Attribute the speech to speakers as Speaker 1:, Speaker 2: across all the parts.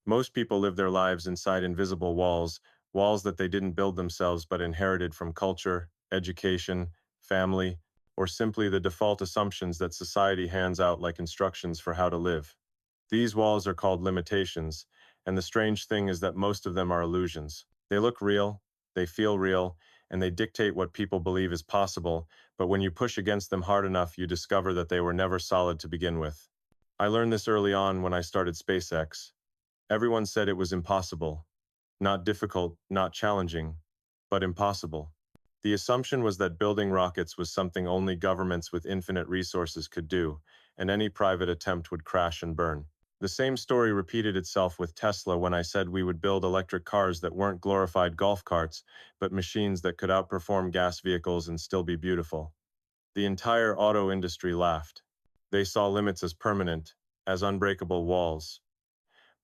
Speaker 1: Most people live their lives inside invisible walls, walls that they didn't build themselves but inherited from culture, education, family, or simply the default assumptions that society hands out like instructions for how to live. These walls are called limitations, and the strange thing is that most of them are illusions. They look real, they feel real, and they dictate what people believe is possible, but when you push against them hard enough, you discover that they were never solid to begin with. I learned this early on when I started SpaceX. Everyone said it was impossible. Not difficult, not challenging, but impossible. The assumption was that building rockets was something only governments with infinite resources could do, and any private attempt would crash and burn. The same story repeated itself with Tesla when I said we would build electric cars that weren't glorified golf carts, but machines that could outperform gas vehicles and still be beautiful. The entire auto industry laughed. They saw limits as permanent, as unbreakable walls.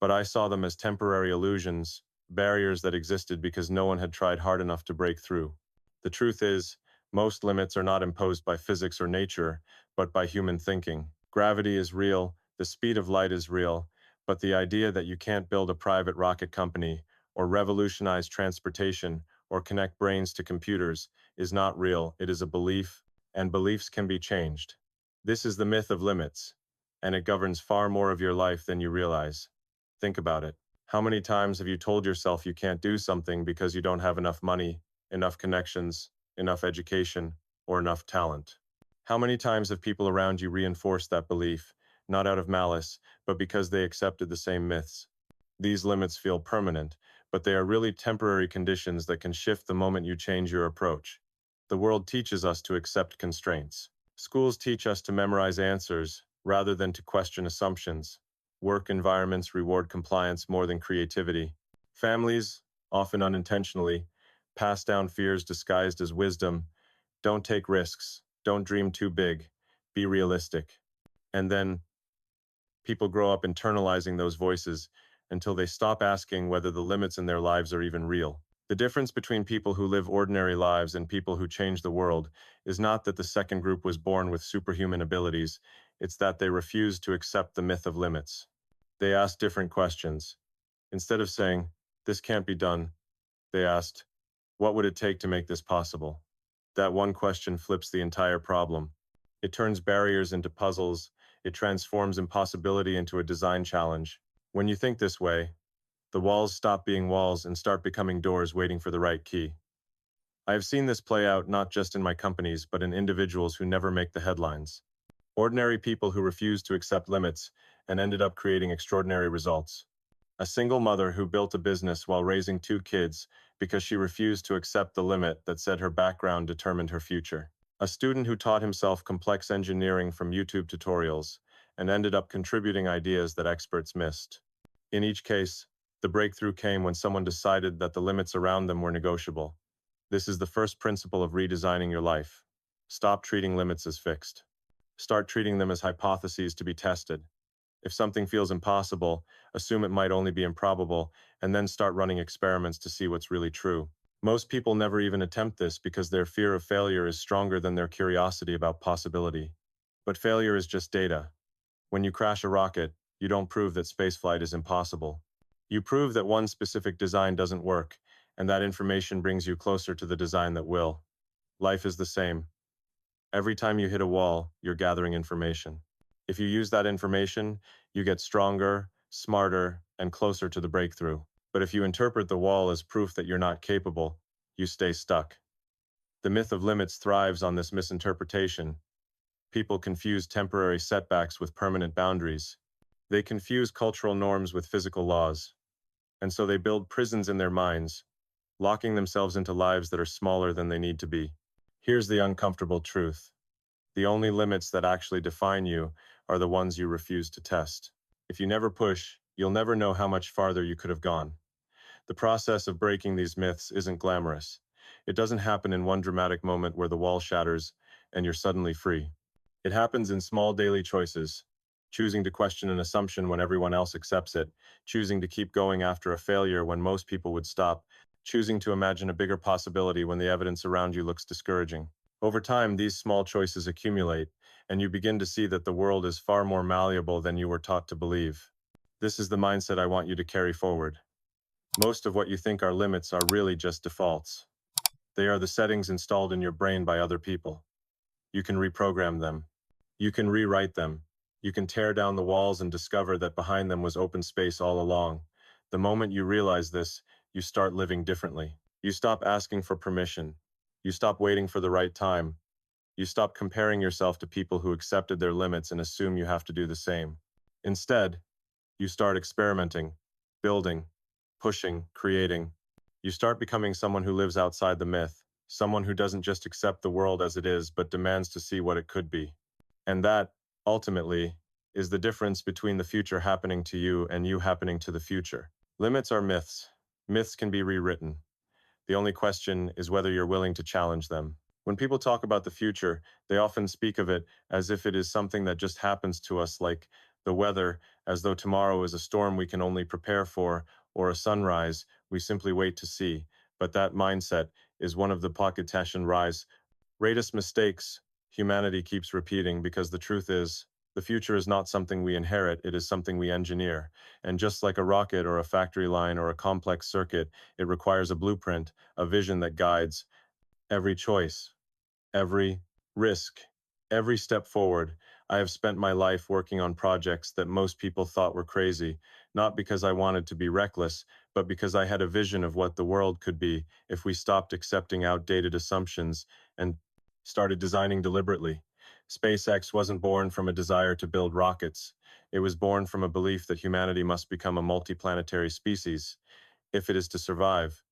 Speaker 1: But I saw them as temporary illusions, barriers that existed because no one had tried hard enough to break through. The truth is, most limits are not imposed by physics or nature, but by human thinking. Gravity is real, the speed of light is real, but the idea that you can't build a private rocket company, or revolutionize transportation, or connect brains to computers is not real. It is a belief, and beliefs can be changed. This is the myth of limits, and it governs far more of your life than you realize. Think about it. How many times have you told yourself you can't do something because you don't have enough money, enough connections, enough education, or enough talent? How many times have people around you reinforced that belief, not out of malice, but because they accepted the same myths? These limits feel permanent, but they are really temporary conditions that can shift the moment you change your approach. The world teaches us to accept constraints. Schools teach us to memorize answers, rather than to question assumptions. Work environments reward compliance more than creativity. Families, often unintentionally, pass down fears disguised as wisdom. Don't take risks. Don't dream too big. Be realistic. And then, people grow up internalizing those voices until they stop asking whether the limits in their lives are even real. The difference between people who live ordinary lives and people who change the world is not that the second group was born with superhuman abilities, it's that they refused to accept the myth of limits. They asked different questions. Instead of saying, "This can't be done," they asked, "What would it take to make this possible?" That one question flips the entire problem. It turns barriers into puzzles. It transforms impossibility into a design challenge. When you think this way, the walls stop being walls and start becoming doors waiting for the right key. I have seen this play out not just in my companies, but in individuals who never make the headlines. Ordinary people who refuse to accept limits and ended up creating extraordinary results. A single mother who built a business while raising two kids because she refused to accept the limit that said her background determined her future. A student who taught himself complex engineering from YouTube tutorials and ended up contributing ideas that experts missed. In each case, the breakthrough came when someone decided that the limits around them were negotiable. This is the first principle of redesigning your life. Stop treating limits as fixed. Start treating them as hypotheses to be tested. If something feels impossible, assume it might only be improbable, and then start running experiments to see what's really true. Most people never even attempt this because their fear of failure is stronger than their curiosity about possibility. But failure is just data. When you crash a rocket, you don't prove that spaceflight is impossible. You prove that one specific design doesn't work, and that information brings you closer to the design that will. Life is the same. Every time you hit a wall, you're gathering information. If you use that information, you get stronger, smarter, and closer to the breakthrough. But if you interpret the wall as proof that you're not capable, you stay stuck. The myth of limits thrives on this misinterpretation. People confuse temporary setbacks with permanent boundaries. They confuse cultural norms with physical laws. And so they build prisons in their minds, locking themselves into lives that are smaller than they need to be. Here's the uncomfortable truth. The only limits that actually define you are the ones you refuse to test. If you never push, you'll never know how much farther you could have gone. The process of breaking these myths isn't glamorous. It doesn't happen in one dramatic moment where the wall shatters and you're suddenly free. It happens in small daily choices, choosing to question an assumption when everyone else accepts it, choosing to keep going after a failure when most people would stop, choosing to imagine a bigger possibility when the evidence around you looks discouraging. Over time, these small choices accumulate, and you begin to see that the world is far more malleable than you were taught to believe. This is the mindset I want you to carry forward. Most of what you think are limits are really just defaults. They are the settings installed in your brain by other people. You can reprogram them. You can rewrite them. You can tear down the walls and discover that behind them was open space all along. The moment you realize this, you start living differently. You stop asking for permission. You stop waiting for the right time. You stop comparing yourself to people who accepted their limits and assume you have to do the same. Instead, you start experimenting, building, pushing, creating. You start becoming someone who lives outside the myth, someone who doesn't just accept the world as it is, but demands to see what it could be. And that, ultimately, is the difference between the future happening to you and you happening to the future. Limits are myths. Myths can be rewritten. The only question is whether you're willing to challenge them. When people talk about the future, they often speak of it as if it is something that just happens to us, like the weather, as though tomorrow is a storm we can only prepare for, or a sunrise we simply wait to see. But that mindset is one of the Pakistan rise greatest mistakes humanity keeps repeating, because the truth is, the future is not something we inherit, it is something we engineer. And just like a rocket or a factory line or a complex circuit, it requires a blueprint, a vision that guides every choice, every risk, every step forward. I have spent my life working on projects that most people thought were crazy, not because I wanted to be reckless, but because I had a vision of what the world could be if we stopped accepting outdated assumptions and started designing deliberately. SpaceX wasn't born from a desire to build rockets. It was born from a belief that humanity must become a multiplanetary species if it is to survive.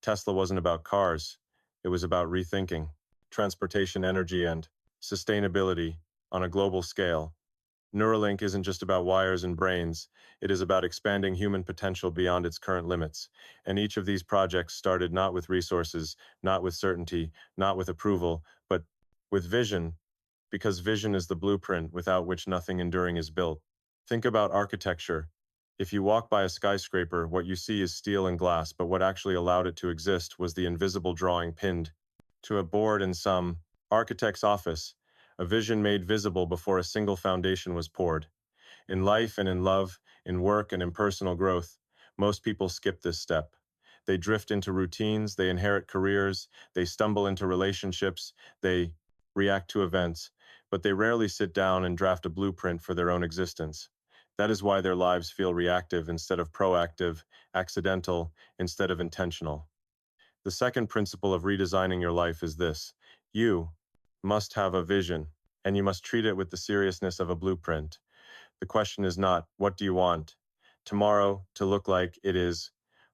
Speaker 1: Tesla wasn't about cars. It was about rethinking transportation, energy, and sustainability on a global scale. Neuralink isn't just about wires and brains, it is about expanding human potential beyond its current limits. And each of these projects started not with resources, not with certainty, not with approval, but with vision, because vision is the blueprint without which nothing enduring is built. Think about architecture. If you walk by a skyscraper, what you see is steel and glass, but what actually allowed it to exist was the invisible drawing pinned to a board in some architect's office, a vision made visible before a single foundation was poured. In life and in love, in work and in personal growth, most people skip this step. They drift into routines, they inherit careers, they stumble into relationships, they react to events, but they rarely sit down and draft a blueprint for their own existence. That is why their lives feel reactive instead of proactive, accidental instead of intentional. The second principle of redesigning your life is this: you must have a vision, and you must treat it with the seriousness of a blueprint. The question is not, what do you want tomorrow to look like? It is,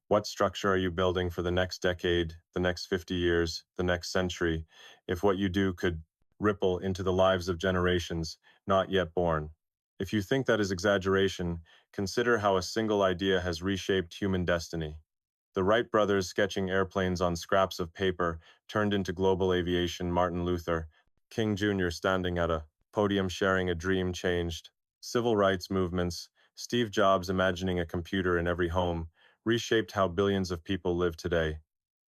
Speaker 1: what structure are you building for the next decade, the next 50 years, the next century, if what you do could ripple into the lives of generations not yet born? If you think that is exaggeration, consider how a single idea has reshaped human destiny. The Wright brothers sketching airplanes on scraps of paper turned into global aviation. Martin Luther King Jr. standing at a podium sharing a dream changed civil rights movements. Steve Jobs imagining a computer in every home reshaped how billions of people live today.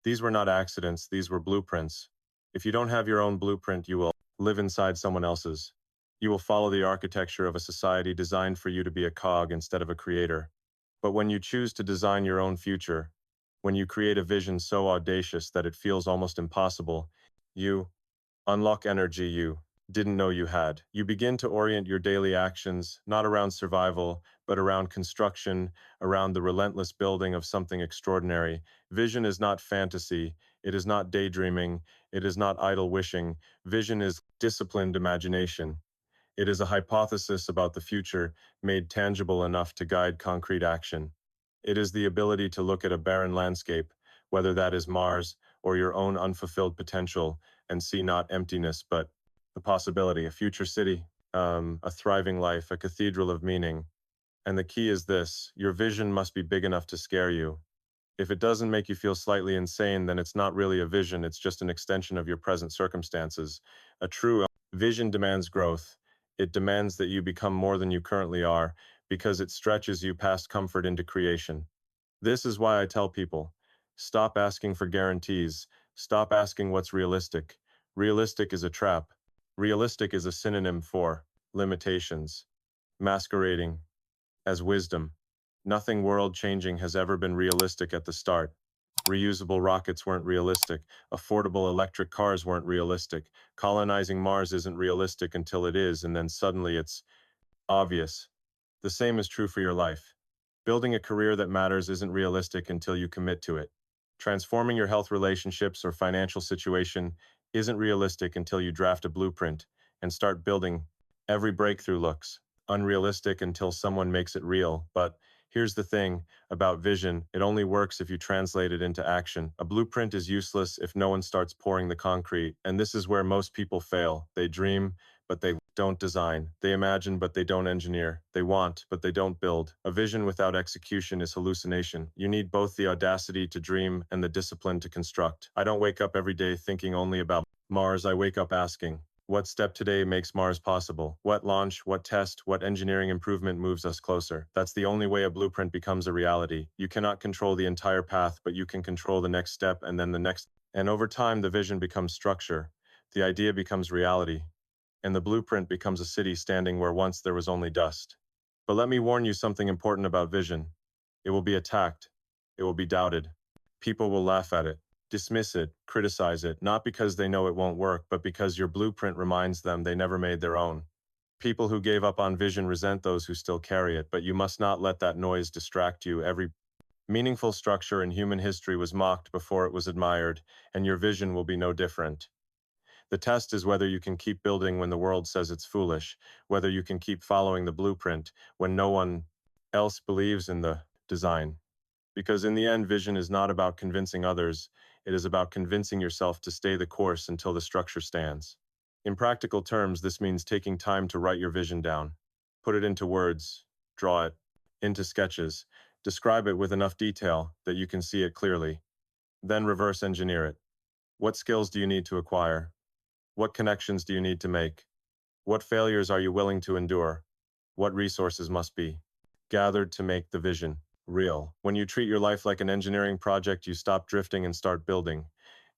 Speaker 1: These were not accidents, these were blueprints. If you don't have your own blueprint, you will live inside someone else's. You will follow the architecture of a society designed for you to be a cog instead of a creator. But when you choose to design your own future, when you create a vision so audacious that it feels almost impossible, you unlock energy you didn't know you had. You begin to orient your daily actions not around survival, but around construction, around the relentless building of something extraordinary. Vision is not fantasy, it is not daydreaming, it is not idle wishing. Vision is disciplined imagination. It is a hypothesis about the future made tangible enough to guide concrete action. It is the ability to look at a barren landscape, whether that is Mars or your own unfulfilled potential, and see not emptiness, but the possibility, a future city, a thriving life, a cathedral of meaning. And the key is this: your vision must be big enough to scare you. If it doesn't make you feel slightly insane, then it's not really a vision, it's just an extension of your present circumstances. A true vision demands growth. It demands that you become more than you currently are, because it stretches you past comfort into creation. This is why I tell people, stop asking for guarantees, stop asking what's realistic. Realistic is a trap. Realistic is a synonym for limitations, masquerading as wisdom. Nothing world-changing has ever been realistic at the start. Reusable rockets weren't realistic. Affordable electric cars weren't realistic. Colonizing Mars isn't realistic until it is, and then suddenly it's obvious. The same is true for your life. Building a career that matters isn't realistic until you commit to it. Transforming your health relationships or financial situation isn't realistic until you draft a blueprint and start building. Every breakthrough looks unrealistic until someone makes it real. But here's the thing about vision, it only works if you translate it into action. A blueprint is useless if no one starts pouring the concrete, and this is where most people fail. They dream, but they don't design. They imagine, but they don't engineer. They want, but they don't build. A vision without execution is hallucination. You need both the audacity to dream and the discipline to construct. I don't wake up every day thinking only about Mars. I wake up asking, what step today makes Mars possible? What launch, what test, what engineering improvement moves us closer? That's the only way a blueprint becomes a reality. You cannot control the entire path, but you can control the next step and then the next. And over time, the vision becomes structure. The idea becomes reality, and the blueprint becomes a city standing where once there was only dust. But let me warn you something important about vision. It will be attacked. It will be doubted. People will laugh at it, dismiss it, criticize it, not because they know it won't work, but because your blueprint reminds them they never made their own. People who gave up on vision resent those who still carry it, but you must not let that noise distract you. Every meaningful structure in human history was mocked before it was admired, and your vision will be no different. The test is whether you can keep building when the world says it's foolish, whether you can keep following the blueprint when no one else believes in the design. Because in the end, vision is not about convincing others, it is about convincing yourself to stay the course until the structure stands. In practical terms, this means taking time to write your vision down. Put it into words, draw it into sketches, describe it with enough detail that you can see it clearly. Then reverse engineer it. What skills do you need to acquire? What connections do you need to make? What failures are you willing to endure? What resources must be gathered to make the vision real? When you treat your life like an engineering project, you stop drifting and start building.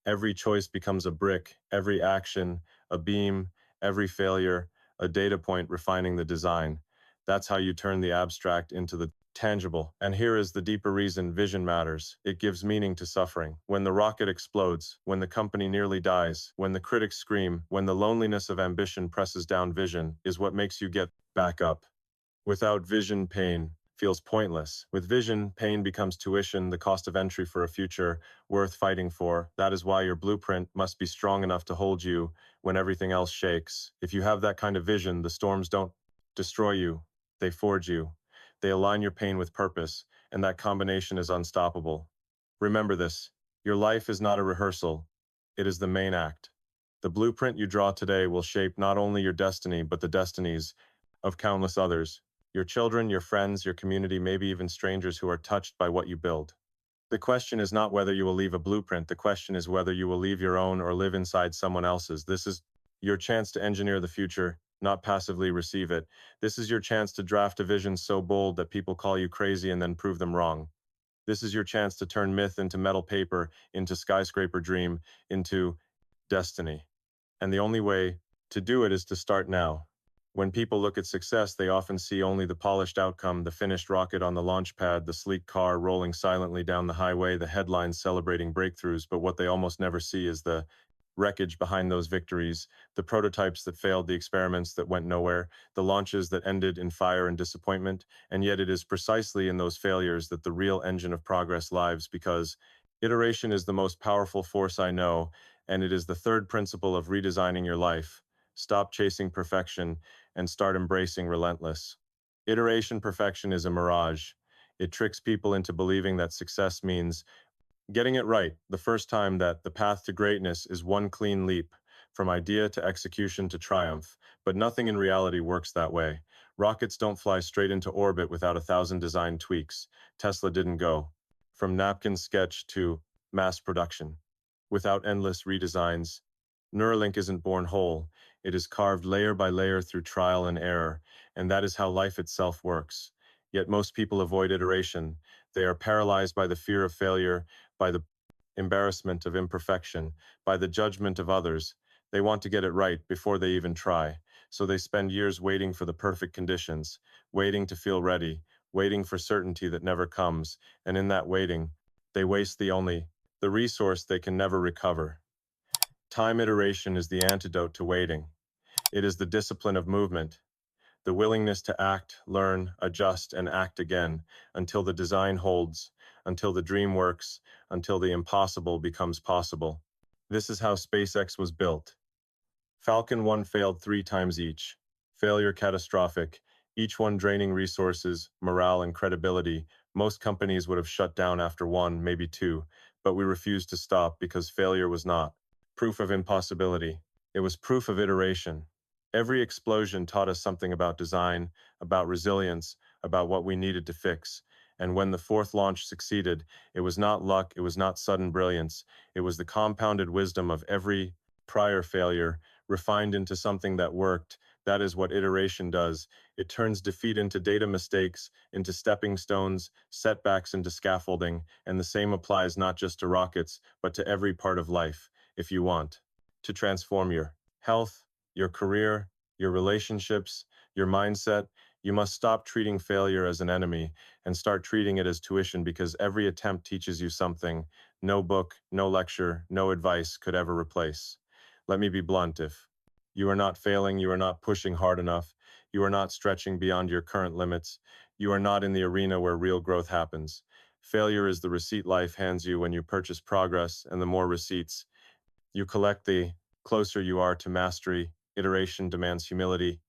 Speaker 1: Every choice becomes a brick, every action, a beam, every failure, a data point refining the design. That's how you turn the abstract into the tangible. And here is the deeper reason vision matters. It gives meaning to suffering. When the rocket explodes, when the company nearly dies, when the critics scream, when the loneliness of ambition presses down, vision is what makes you get back up. Without vision, pain feels pointless. With vision, pain becomes tuition, the cost of entry for a future worth fighting for. That is why your blueprint must be strong enough to hold you when everything else shakes. If you have that kind of vision, the storms don't destroy you, they forge you. They align your pain with purpose, and that combination is unstoppable. Remember this, your life is not a rehearsal, it is the main act. The blueprint you draw today will shape not only your destiny, but the destinies of countless others. Your children, your friends, your community, maybe even strangers who are touched by what you build. The question is not whether you will leave a blueprint, the question is whether you will leave your own or live inside someone else's. This is your chance to engineer the future, not passively receive it. This is your chance to draft a vision so bold that people call you crazy and then prove them wrong. This is your chance to turn myth into metal paper, into skyscraper dream, into destiny. And the only way to do it is to start now. When people look at success, they often see only the polished outcome, the finished rocket on the launch pad, the sleek car rolling silently down the highway, the headlines celebrating breakthroughs, but what they almost never see is the wreckage behind those victories, the prototypes that failed, the experiments that went nowhere, the launches that ended in fire and disappointment. And yet it is precisely in those failures that the real engine of progress lives, because iteration is the most powerful force I know, and it is the third principle of redesigning your life. Stop chasing perfection and start embracing relentless. Iteration perfection is a mirage. It tricks people into believing that success means getting it right the first time, that the path to greatness is one clean leap from idea to execution to triumph. But nothing in reality works that way. Rockets don't fly straight into orbit without 1,000 design tweaks. Tesla didn't go from napkin sketch to mass production without endless redesigns. Neuralink isn't born whole. It is carved layer by layer through trial and error, and that is how life itself works. Yet most people avoid iteration. They are paralyzed by the fear of failure, by the embarrassment of imperfection, by the judgment of others. They want to get it right before they even try. So they spend years waiting for the perfect conditions, waiting to feel ready, waiting for certainty that never comes, and in that waiting, they waste the resource they can never recover. Time iteration is the antidote to waiting. It is the discipline of movement, the willingness to act, learn, adjust, and act again until the design holds, until the dream works, until the impossible becomes possible. This is how SpaceX was built. Falcon 1 failed 3 times each. Failure catastrophic, each one draining resources, morale, and credibility. Most companies would have shut down after one, maybe two, but we refused to stop because failure was not proof of impossibility. It was proof of iteration. Every explosion taught us something about design, about resilience, about what we needed to fix. And when the fourth launch succeeded, it was not luck, it was not sudden brilliance, it was the compounded wisdom of every prior failure refined into something that worked. That is what iteration does. It turns defeat into data mistakes, into stepping stones, setbacks into scaffolding, and the same applies not just to rockets, but to every part of life. If you want to transform your health, your career, your relationships, your mindset, you must stop treating failure as an enemy and start treating it as tuition, because every attempt teaches you something no book, no lecture, no advice could ever replace. Let me be blunt. If you are not failing, you are not pushing hard enough, you are not stretching beyond your current limits, you are not in the arena where real growth happens. Failure is the receipt life hands you when you purchase progress, and the more receipts you collect, the closer you are to mastery. Iteration demands humility.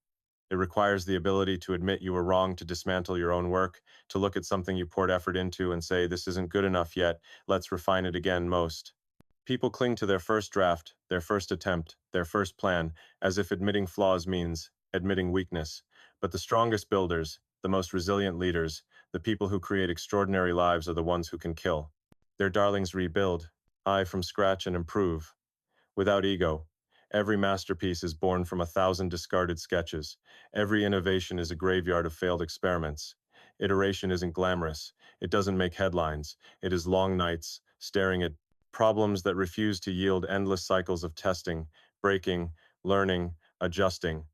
Speaker 1: It requires the ability to admit you were wrong, to dismantle your own work, to look at something you poured effort into and say, this isn't good enough yet, let's refine it again. Most people cling to their first draft, their first attempt, their first plan, as if admitting flaws means admitting weakness. But the strongest builders, the most resilient leaders, the people who create extraordinary lives are the ones who can kill their darlings, rebuild, from scratch and improve. Without ego, every masterpiece is born from 1,000 discarded sketches. Every innovation is a graveyard of failed experiments. Iteration isn't glamorous. It doesn't make headlines. It is long nights, staring at problems that refuse to yield, endless cycles of testing, breaking, learning, adjusting.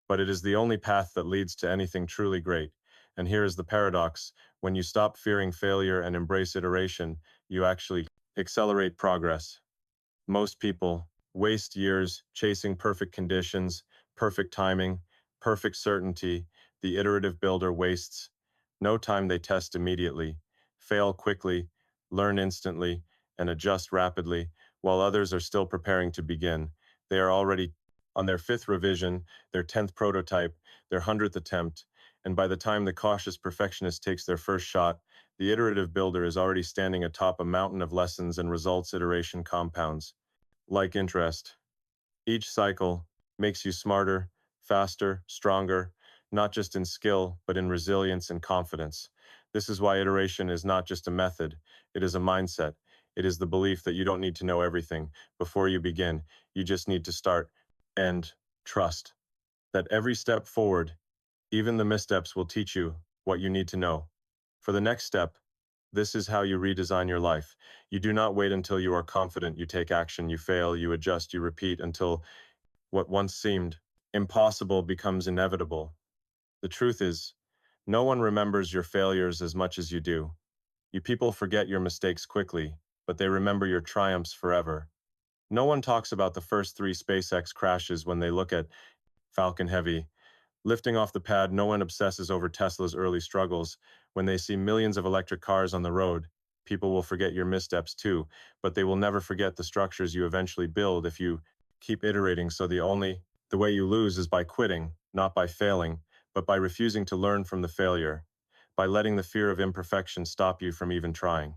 Speaker 1: But it is the only path that leads to anything truly great. And here is the paradox. When you stop fearing failure and embrace iteration, you actually accelerate progress. Most people waste years chasing perfect conditions, perfect timing, perfect certainty. The iterative builder wastes no time. They test immediately, fail quickly, learn instantly, and adjust rapidly, while others are still preparing to begin. They are already on their fifth revision, their 10th prototype, their 100th attempt, and by the time the cautious perfectionist takes their first shot, the iterative builder is already standing atop a mountain of lessons and results. Iteration compounds like interest. Each cycle makes you smarter, faster, stronger, not just in skill, but in resilience and confidence. This is why iteration is not just a method, it is a mindset. It is the belief that you don't need to know everything before you begin. You just need to start and trust that every step forward, even the missteps, will teach you what you need to know. For the next step, this is how you redesign your life. You do not wait until you are confident. You take action, you fail, you adjust, you repeat until what once seemed impossible becomes inevitable. The truth is, no one remembers your failures as much as you do. You people forget your mistakes quickly, but they remember your triumphs forever. No one talks about the first 3 SpaceX crashes when they look at Falcon Heavy lifting off the pad. No one obsesses over Tesla's early struggles. When they see millions of electric cars on the road, people will forget your missteps too, but they will never forget the structures you eventually build if you keep iterating. So the way you lose is by quitting, not by failing, but by refusing to learn from the failure, by letting the fear of imperfection stop you from even trying.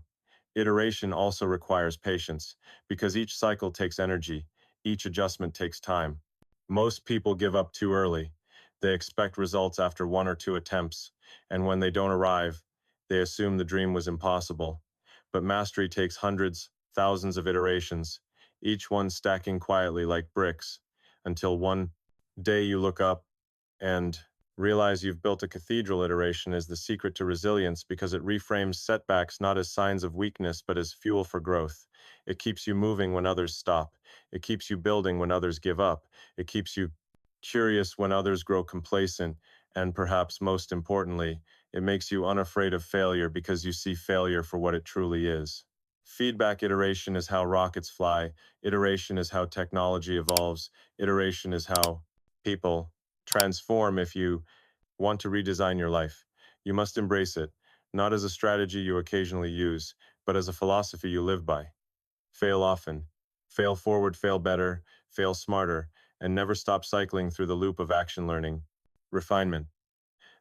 Speaker 1: Iteration also requires patience, because each cycle takes energy, each adjustment takes time. Most people give up too early. They expect results after 1 or 2 attempts, and when they don't arrive, they assume the dream was impossible. But mastery takes hundreds, thousands of iterations, each one stacking quietly like bricks, until one day you look up and realize you've built a cathedral. Iteration is the secret to resilience, because it reframes setbacks not as signs of weakness but as fuel for growth. It keeps you moving when others stop. It keeps you building when others give up. It keeps you curious when others grow complacent. And perhaps most importantly, It makes you unafraid of failure because you see failure for what it truly is. Feedback iteration is how rockets fly. Iteration is how technology evolves. Iteration is how people transform. If you want to redesign your life, you must embrace it, not as a strategy you occasionally use, but as a philosophy you live by. Fail often. Fail forward, fail better, fail smarter, and never stop cycling through the loop of action learning. Refinement.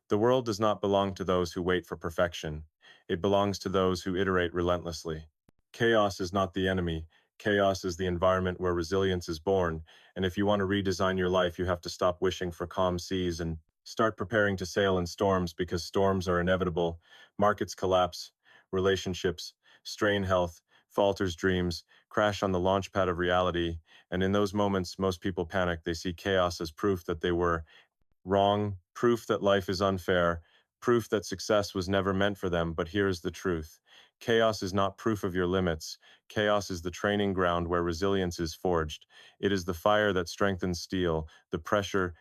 Speaker 1: The world does not belong to those who wait for perfection. It belongs to those who iterate relentlessly. Chaos is not the enemy. Chaos is the environment where resilience is born. And if you want to redesign your life, you have to stop wishing for calm seas and start preparing to sail in storms, because storms are inevitable. Markets collapse, relationships strain, health falters, dreams crash on the launchpad of reality. And in those moments, most people panic. They see chaos as proof that they were wrong, proof that life is unfair, proof that success was never meant for them. But here's the truth. Chaos is not proof of your limits. Chaos is the training ground where resilience is forged. It is the fire that strengthens steel, the pressure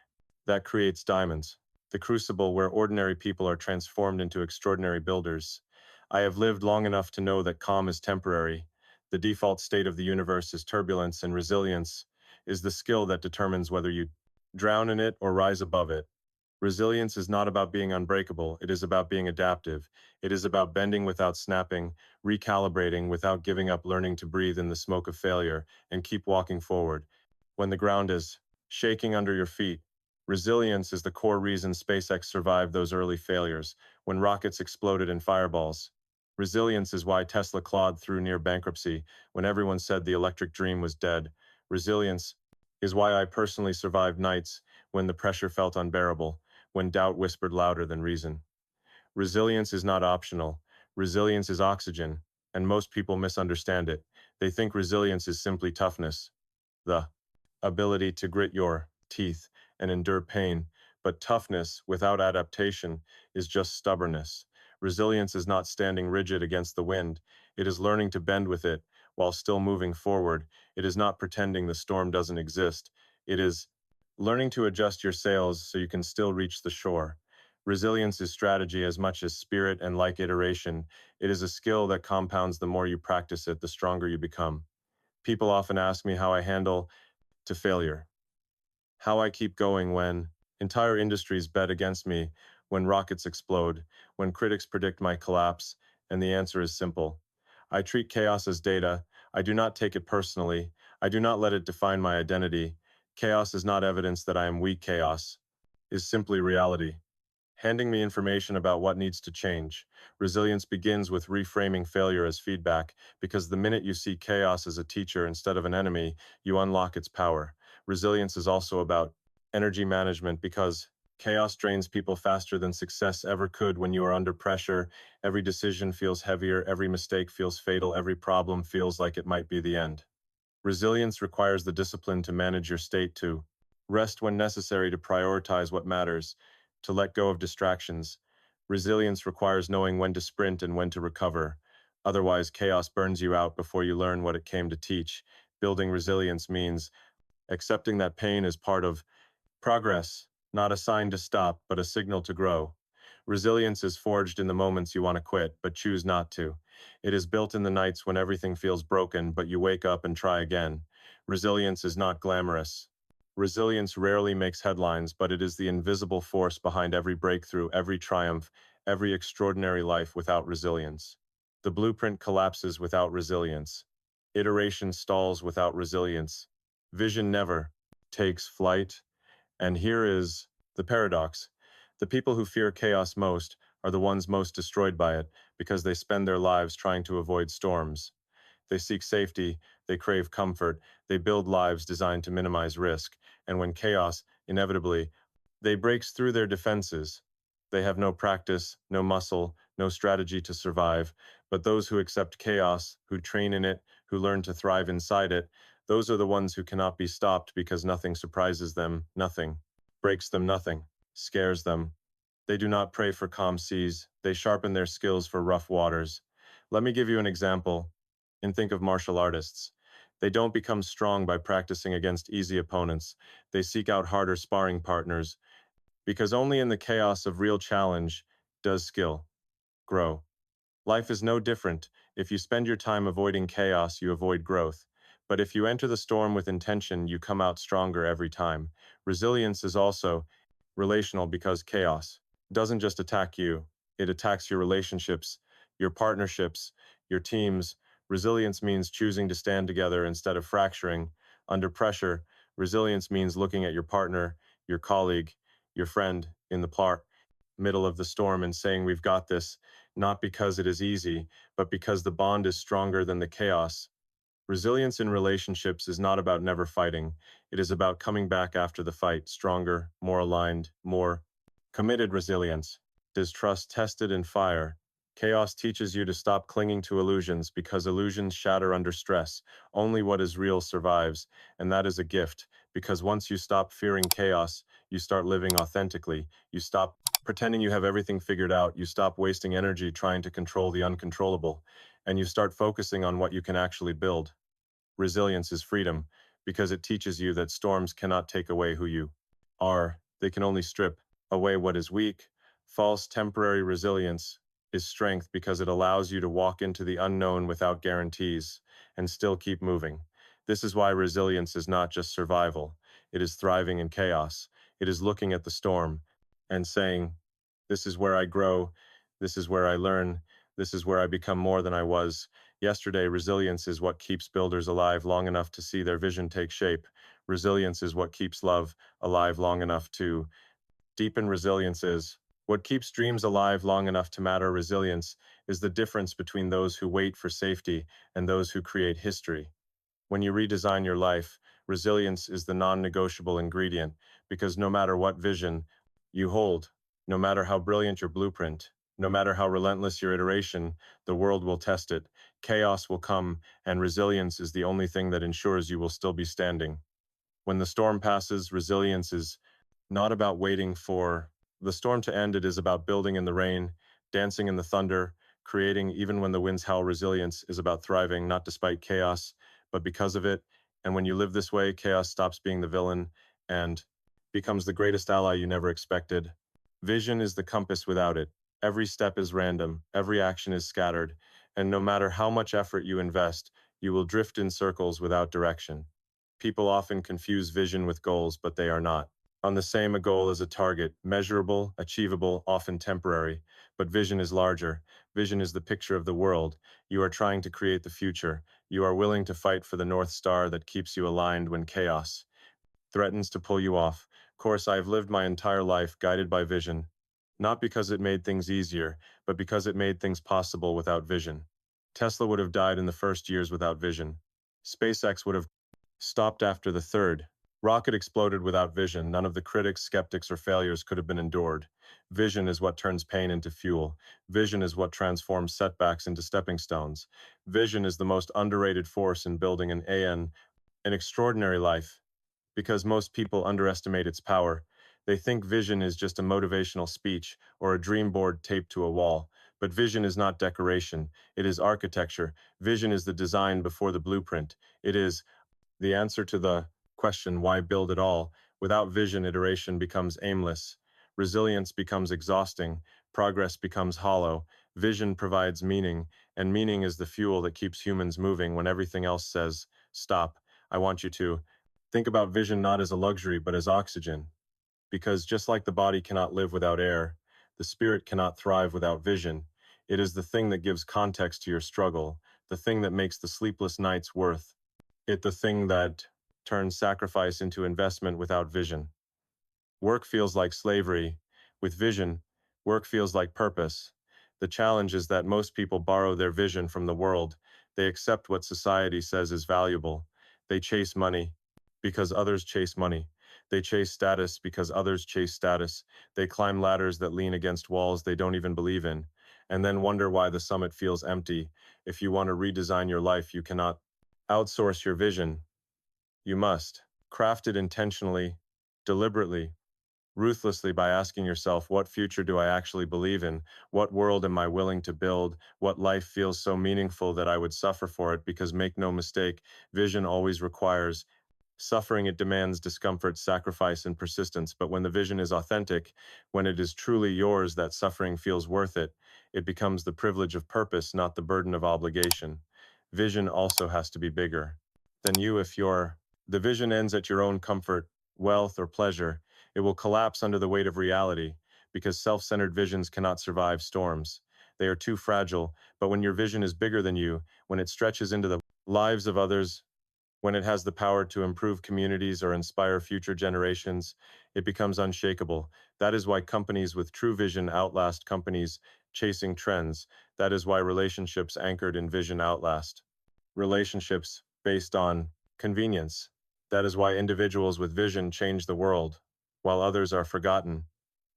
Speaker 1: that creates diamonds, the crucible where ordinary people are transformed into extraordinary builders. I have lived long enough to know that calm is temporary. The default state of the universe is turbulence, and resilience is the skill that determines whether you drown in it or rise above it. Resilience is not about being unbreakable, it is about being adaptive. It is about bending without snapping, recalibrating without giving up, learning to breathe in the smoke of failure, and keep walking forward when the ground is shaking under your feet. Resilience is the core reason SpaceX survived those early failures, when rockets exploded in fireballs. Resilience is why Tesla clawed through near bankruptcy when everyone said the electric dream was dead. Resilience is why I personally survived nights when the pressure felt unbearable, when doubt whispered louder than reason. Resilience is not optional. Resilience is oxygen, and most people misunderstand it. They think resilience is simply toughness, the ability to grit your teeth and endure pain. But toughness without adaptation is just stubbornness. Resilience is not standing rigid against the wind. It is learning to bend with it while still moving forward. It is not pretending the storm doesn't exist. It is learning to adjust your sails so you can still reach the shore. Resilience is strategy as much as spirit, and like iteration, it is a skill that compounds. The more you practice it, the stronger you become. People often ask me how I handle to failure, how I keep going when entire industries bet against me, when rockets explode, when critics predict my collapse. And the answer is simple. I treat chaos as data. I do not take it personally. I do not let it define my identity. Chaos is not evidence that I am weak. Chaos is simply reality, handing me information about what needs to change. Resilience begins with reframing failure as feedback, because the minute you see chaos as a teacher instead of an enemy, you unlock its power. Resilience is also about energy management, because chaos drains people faster than success ever could. When you are under pressure, every decision feels heavier, every mistake feels fatal, every problem feels like it might be the end. Resilience requires the discipline to manage your state, to rest when necessary, to prioritize what matters, to let go of distractions. Resilience requires knowing when to sprint and when to recover. Otherwise, chaos burns you out before you learn what it came to teach. Building resilience means accepting that pain is part of progress, not a sign to stop, but a signal to grow. Resilience is forged in the moments you want to quit, but choose not to. It is built in the nights when everything feels broken, but you wake up and try again. Resilience is not glamorous. Resilience rarely makes headlines, but it is the invisible force behind every breakthrough, every triumph, every extraordinary life. Without resilience, the blueprint collapses. Without resilience, iteration stalls. Without resilience, vision never takes flight. And here is the paradox. The people who fear chaos most are the ones most destroyed by it, because they spend their lives trying to avoid storms. They seek safety, they crave comfort, they build lives designed to minimize risk, and when chaos, inevitably, they breaks through their defenses. They have no practice, no muscle, no strategy to survive. But those who accept chaos, who train in it, who learn to thrive inside it, those are the ones who cannot be stopped, because nothing surprises them, nothing breaks them, nothing scares them. They do not pray for calm seas, they sharpen their skills for rough waters. Let me give you an example. And think of martial artists. They don't become strong by practicing against easy opponents. They seek out harder sparring partners, because only in the chaos of real challenge does skill grow. Life is no different. If you spend your time avoiding chaos, you avoid growth. But if you enter the storm with intention, you come out stronger every time. Resilience is also relational because chaos doesn't just attack you, it attacks your relationships, your partnerships, your teams. Resilience means choosing to stand together instead of fracturing. Under pressure, resilience means looking at your partner, your colleague, your friend in the middle of the storm and saying, "We've got this," not because it is easy, but because the bond is stronger than the chaos. Resilience in relationships is not about never fighting. It is about coming back after the fight, stronger, more aligned, more committed. Resilience is trust tested in fire. Chaos teaches you to stop clinging to illusions because illusions shatter under stress. Only what is real survives, and that is a gift, because once you stop fearing chaos, you start living authentically. You stop pretending you have everything figured out. You stop wasting energy trying to control the uncontrollable, and you start focusing on what you can actually build. Resilience is freedom because it teaches you that storms cannot take away who you are. They can only strip away what is weak. False temporary resilience is strength because it allows you to walk into the unknown without guarantees and still keep moving. This is why resilience is not just survival, it is thriving in chaos. It is looking at the storm and saying, "This is where I grow. This is where I learn. This is where I become more than I was yesterday." Resilience is what keeps builders alive long enough to see their vision take shape. Resilience is what keeps love alive long enough to deepen. Resilience is what keeps dreams alive long enough to matter. Resilience is the difference between those who wait for safety and those who create history. When you redesign your life, resilience is the non-negotiable ingredient because no matter what vision you hold, no matter how brilliant your blueprint, no matter how relentless your iteration, the world will test it. Chaos will come, and resilience is the only thing that ensures you will still be standing. When the storm passes, resilience is not about waiting for the storm to end. It is about building in the rain, dancing in the thunder, creating even when the winds howl. Resilience is about thriving, not despite chaos, but because of it. And when you live this way, chaos stops being the villain and becomes the greatest ally you never expected. Vision is the compass without it. Every step is random, every action is scattered, and no matter how much effort you invest, you will drift in circles without direction. People often confuse vision with goals, but they are not on the same. A goal is a target, measurable, achievable, often temporary, but vision is larger. Vision is the picture of the world. You are trying to create the future. You are willing to fight for the North Star that keeps you aligned when chaos threatens to pull you off course. I've lived my entire life guided by vision, not because it made things easier, but because it made things possible without vision. Tesla would have died in the first years without vision. SpaceX would have stopped after the third. Rocket exploded without vision. None of the critics, skeptics, or failures could have been endured. Vision is what turns pain into fuel. Vision is what transforms setbacks into stepping stones. Vision is the most underrated force in building an extraordinary life because most people underestimate its power. They think vision is just a motivational speech or a dream board taped to a wall. But vision is not decoration, it is architecture. Vision is the design before the blueprint. It is the answer to the question, why build at all? Without vision, iteration becomes aimless. Resilience becomes exhausting. Progress becomes hollow. Vision provides meaning, and meaning is the fuel that keeps humans moving when everything else says, "Stop." I want you to think about vision not as a luxury, but as oxygen. Because just like the body cannot live without air, the spirit cannot thrive without vision. It is the thing that gives context to your struggle, the thing that makes the sleepless nights worth it, the thing that turns sacrifice into investment. Without vision, work feels like slavery. With vision, work feels like purpose. The challenge is that most people borrow their vision from the world. They accept what society says is valuable. They chase money because others chase money. They chase status because others chase status. They climb ladders that lean against walls they don't even believe in, and then wonder why the summit feels empty. If you want to redesign your life, you cannot outsource your vision. You must craft it intentionally, deliberately, ruthlessly, by asking yourself, what future do I actually believe in? What world am I willing to build? What life feels so meaningful that I would suffer for it? Because make no mistake, vision always requires Suffering, it demands discomfort, sacrifice, and persistence, but when the vision is authentic, when it is truly yours, that suffering feels worth it. It becomes the privilege of purpose, not the burden of obligation. Vision also has to be bigger than you. If the vision ends at your own comfort, wealth, or pleasure, it will collapse under the weight of reality, because self-centered visions cannot survive storms. They are too fragile, but when your vision is bigger than you, when it stretches into the lives of others, when it has the power to improve communities or inspire future generations, it becomes unshakable. That is why companies with true vision outlast companies chasing trends. That is why relationships anchored in vision outlast relationships based on convenience. That is why individuals with vision change the world, while others are forgotten.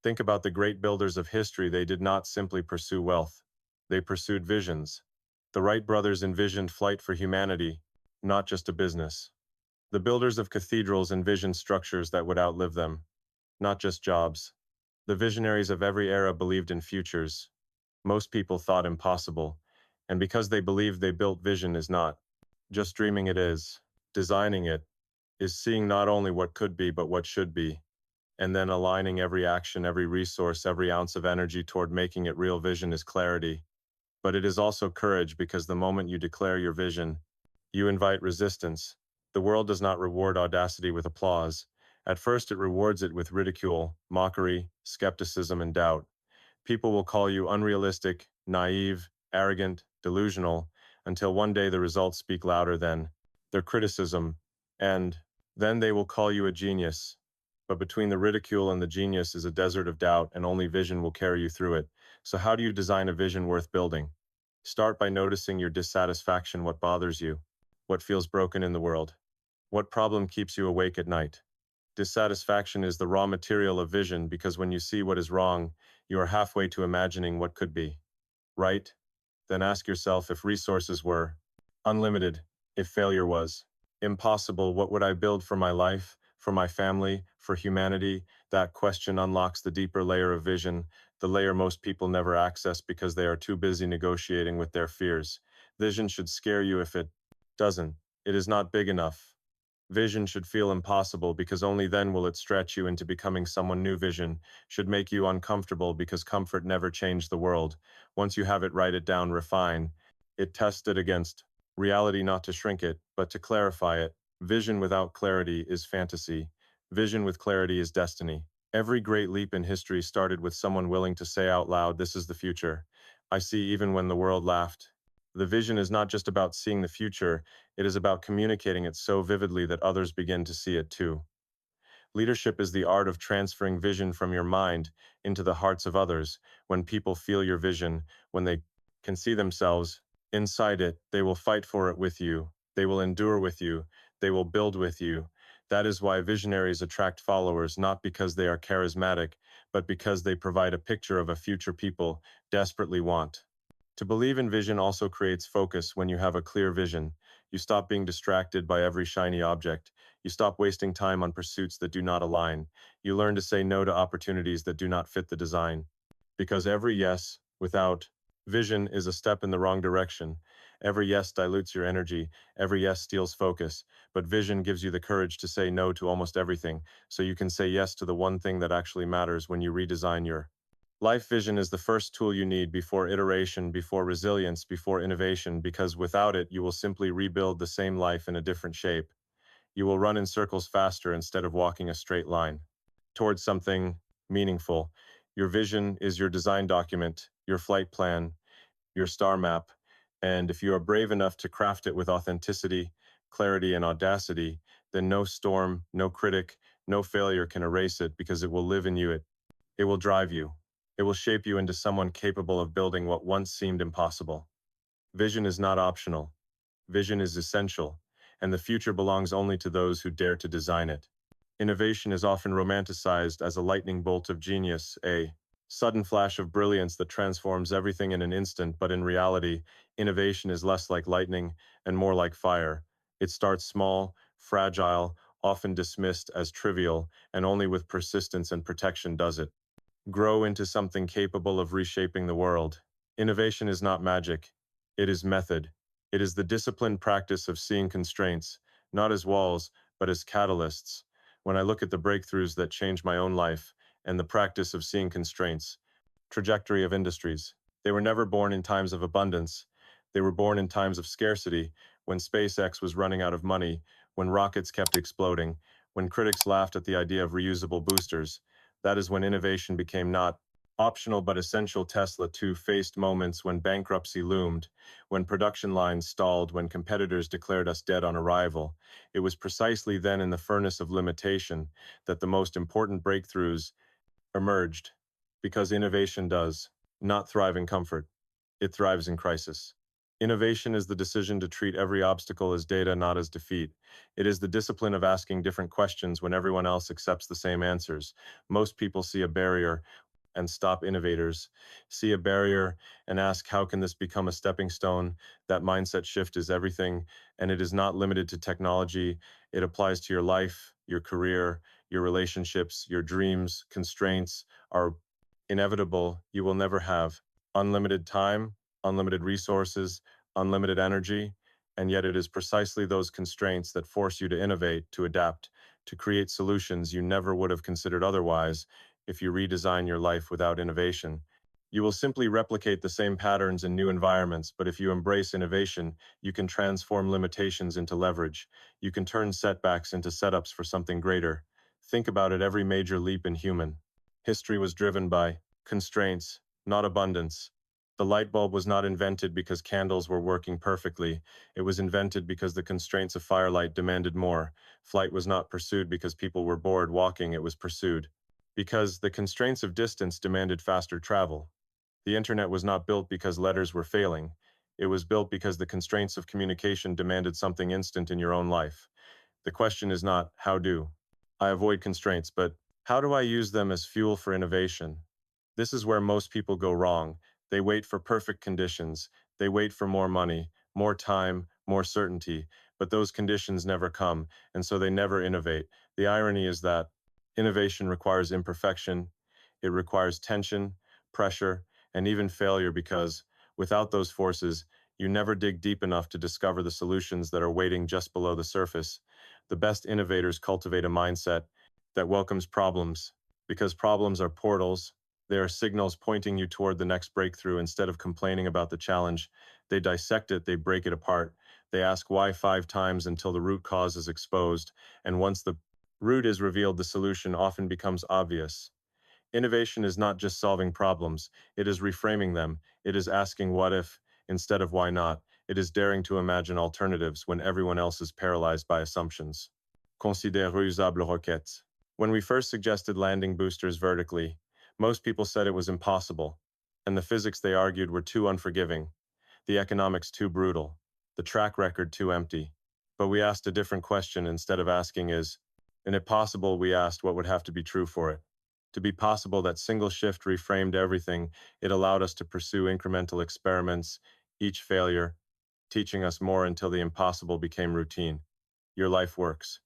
Speaker 1: Think about the great builders of history. They did not simply pursue wealth. They pursued visions. The Wright brothers envisioned flight for humanity, not just a business. The builders of cathedrals envisioned structures that would outlive them, not just jobs. The visionaries of every era believed in futures most people thought impossible, and because they believed, they built. Vision is not just dreaming, it is designing it, is seeing not only what could be but what should be, and then aligning every action, every resource, every ounce of energy toward making it real. Vision is clarity, but it is also courage, because the moment you declare your vision, you invite resistance. The world does not reward audacity with applause. At first, it rewards it with ridicule, mockery, skepticism, and doubt. People will call you unrealistic, naive, arrogant, delusional, until one day the results speak louder than their criticism, and then they will call you a genius. But between the ridicule and the genius is a desert of doubt, and only vision will carry you through it. So how do you design a vision worth building? Start by noticing your dissatisfaction, what bothers you, what feels broken in the world, what problem keeps you awake at night. Dissatisfaction is the raw material of vision, because when you see what is wrong, you are halfway to imagining what could be right. Then ask yourself, if resources were unlimited, if failure was impossible, what would I build for my life, for my family, for humanity? That question unlocks the deeper layer of vision, the layer most people never access because they are too busy negotiating with their fears. Vision should scare you. If it doesn't, it is not big enough. Vision should feel impossible, because only then will it stretch you into becoming someone new. Vision should make you uncomfortable, because comfort never changed the world. Once you have it, write it down, refine it, test it against reality, not to shrink it, but to clarify it. Vision without clarity is fantasy. Vision with clarity is destiny. Every great leap in history started with someone willing to say out loud, "This is the future I see," even when the world laughed. The vision is not just about seeing the future, it is about communicating it so vividly that others begin to see it too. Leadership is the art of transferring vision from your mind into the hearts of others. When people feel your vision, when they can see themselves inside it, they will fight for it with you. They will endure with you. They will build with you. That is why visionaries attract followers, not because they are charismatic, but because they provide a picture of a future people desperately want. To believe in vision also creates focus. When you have a clear vision, you stop being distracted by every shiny object. You stop wasting time on pursuits that do not align. You learn to say no to opportunities that do not fit the design. Because every yes without vision is a step in the wrong direction. Every yes dilutes your energy. Every yes steals focus. But vision gives you the courage to say no to almost everything, so you can say yes to the one thing that actually matters. When you redesign your life, vision is the first tool you need before iteration, before resilience, before innovation, because without it, you will simply rebuild the same life in a different shape. You will run in circles faster instead of walking a straight line towards something meaningful. Your vision is your design document, your flight plan, your star map, and if you are brave enough to craft it with authenticity, clarity, and audacity, then no storm, no critic, no failure can erase it, because it will live in you. It will drive you. It will shape you into someone capable of building what once seemed impossible. Vision is not optional. Vision is essential, and the future belongs only to those who dare to design it. Innovation is often romanticized as a lightning bolt of genius, a sudden flash of brilliance that transforms everything in an instant, but in reality, innovation is less like lightning and more like fire. It starts small, fragile, often dismissed as trivial, and only with persistence and protection does it grow into something capable of reshaping the world. Innovation is not magic. It is method. It is the disciplined practice of seeing constraints, not as walls, but as catalysts. When I look at the breakthroughs that changed my own life and the practice of seeing constraints, trajectory of industries. They were never born in times of abundance. They were born in times of scarcity, when SpaceX was running out of money, when rockets kept exploding, when critics laughed at the idea of reusable boosters. That is when innovation became not optional but essential. Tesla too faced moments when bankruptcy loomed, when production lines stalled, when competitors declared us dead on arrival. It was precisely then in the furnace of limitation that the most important breakthroughs emerged, because innovation does not thrive in comfort, it thrives in crisis. Innovation is the decision to treat every obstacle as data, not as defeat. It is the discipline of asking different questions when everyone else accepts the same answers. Most people see a barrier and stop. Innovators see a barrier and ask, how can this become a stepping stone? That mindset shift is everything, and it is not limited to technology. It applies to your life, your career, your relationships, your dreams. Constraints are inevitable. You will never have unlimited time, unlimited resources, unlimited energy, and yet it is precisely those constraints that force you to innovate, to adapt, to create solutions you never would have considered otherwise. If you redesign your life without innovation, you will simply replicate the same patterns in new environments. But if you embrace innovation, you can transform limitations into leverage. You can turn setbacks into setups for something greater. Think about it. Every major leap in human history was driven by constraints, not abundance. The light bulb was not invented because candles were working perfectly. It was invented because the constraints of firelight demanded more. Flight was not pursued because people were bored walking. It was pursued because the constraints of distance demanded faster travel. The internet was not built because letters were failing. It was built because the constraints of communication demanded something instant in your own life. The question is not, how do I avoid constraints, but how do I use them as fuel for innovation? This is where most people go wrong. They wait for perfect conditions. They wait for more money, more time, more certainty, but those conditions never come, and so they never innovate. The irony is that innovation requires imperfection, it requires tension, pressure, and even failure, because without those forces, you never dig deep enough to discover the solutions that are waiting just below the surface. The best innovators cultivate a mindset that welcomes problems, because problems are portals. They are signals pointing you toward the next breakthrough. Instead of complaining about the challenge, they dissect it, they break it apart. They ask why 5 times until the root cause is exposed, and once the root is revealed, the solution often becomes obvious. Innovation is not just solving problems, it is reframing them. It is asking what if instead of why not. It is daring to imagine alternatives when everyone else is paralyzed by assumptions. Considère reusable roquettes. When we first suggested landing boosters vertically, most people said it was impossible, and the physics they argued were too unforgiving, the economics too brutal, the track record too empty. But we asked a different question. Instead of asking is it possible, we asked what would have to be true for it. To be possible, that single shift reframed everything. It allowed us to pursue incremental experiments, each failure teaching us more until the impossible became routine. Your life works